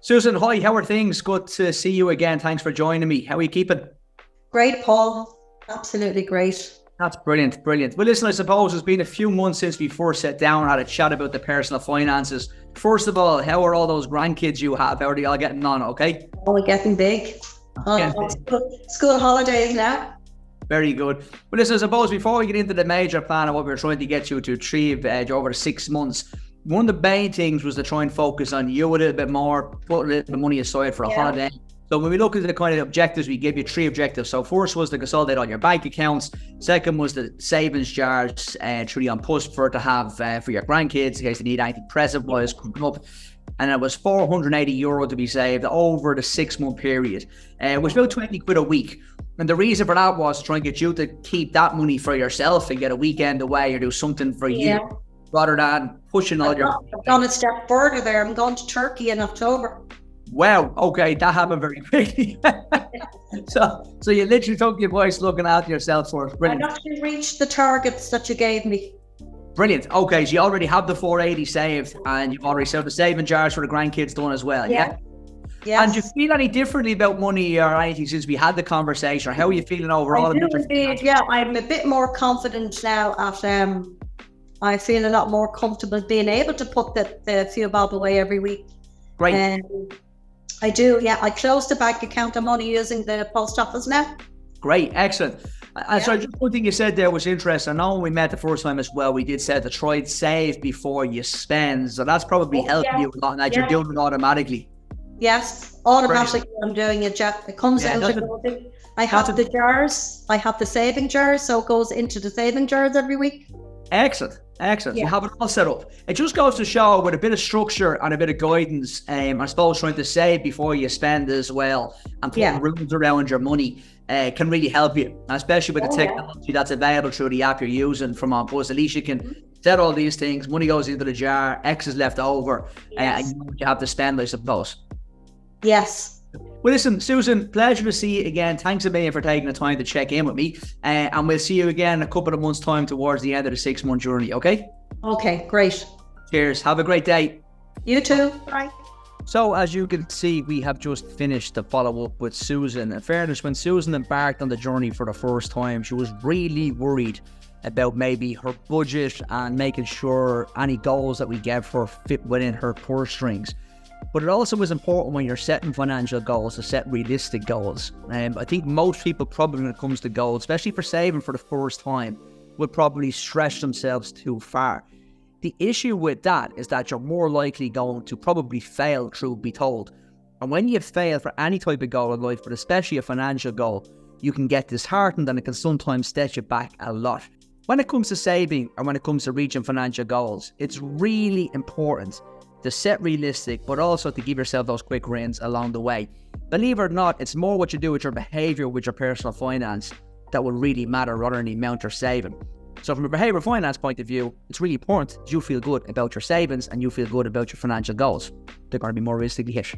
Susan, hi, how are things? Good to see you again. Thanks for joining me. How are you keeping? Great, Paul. Absolutely great. That's brilliant, brilliant. Well, listen, I suppose it's been a few months since we first sat down and had a chat about the personal finances. First of all, how are all those grandkids you have? How are they all getting on, okay? Oh, we're getting big. On school holidays now. Very good. Well, listen, I suppose before we get into the major plan of what we're trying to get you to achieve over 6 months, one of the main things was to try and focus on you a little bit more, put a little bit of money aside for a holiday. So when we look at the kind of objectives, we give you 3 objectives. So first was to consolidate all your bank accounts. Second was the savings jars through the on post for to have for your grandkids in case they need anything present-wise coming up. And it was €480 to be saved over the 6-month period, which is about 20 quid a week. And the reason for that was to try and get you to keep that money for yourself and get a weekend away or do something for you, rather than pushing all your... I've gone a step further there. I'm going to Turkey in October. Wow, okay, that happened very quickly. so you literally took your voice looking after yourself for it. Brilliant. I've actually reached the targets that you gave me. Brilliant. Okay, so you already have the 480 saved and you've already set the saving jars for the grandkids done as well, yeah? Yes. And do you feel any differently about money or anything since we had the conversation, or how are you feeling overall? I do indeed, yeah. I'm a bit more confident now at I feel a lot more comfortable being able to put the few bob away every week. Great. I do, yeah. I closed the bank account. I'm only using the post office now. Great, excellent. And so just one thing you said there was interesting. I know when we met the first time as well, we did say to try and save before you spend. So that's probably helping you a lot, and that you're doing it automatically. Yes, automatically I'm doing it. It comes out. I have the jars. I have the saving jars, so it goes into the saving jars every week. Excellent. You have it all set up. It just goes to show with a bit of structure and a bit of guidance, I suppose trying to save before you spend as well and putting rules around your money can really help you, especially with the technology that's available through the app you're using from On Post. At least you can set all these things, money goes into the jar, X is left over, and you know what you have to spend, I suppose. Yes. Well, listen, Susan, pleasure to see you again. Thanks a million for taking the time to check in with me. And we'll see you again in a couple of months' time towards the end of the 6-month journey, okay? Okay, great. Cheers. Have a great day. You too. Bye. So, as you can see, we have just finished the follow-up with Susan. In fairness, when Susan embarked on the journey for the first time, she was really worried about maybe her budget and making sure any goals that we gave her fit within her purse strings. But it also was important when you're setting financial goals to set realistic goals. I think most people probably when it comes to goals, especially for saving for the first time, would probably stretch themselves too far. The issue with that is that you're more likely going to probably fail, truth be told. And when you fail for any type of goal in life, but especially a financial goal, you can get disheartened and it can sometimes set you back a lot. When it comes to saving or when it comes to reaching financial goals, it's really important to set realistic, but also to give yourself those quick wins along the way. Believe it or not, it's more what you do with your behavior, with your personal finance, that will really matter rather than the amount you're saving. So from a behavioral finance point of view, it's really important that you feel good about your savings and you feel good about your financial goals. They're going to be more realistically hit.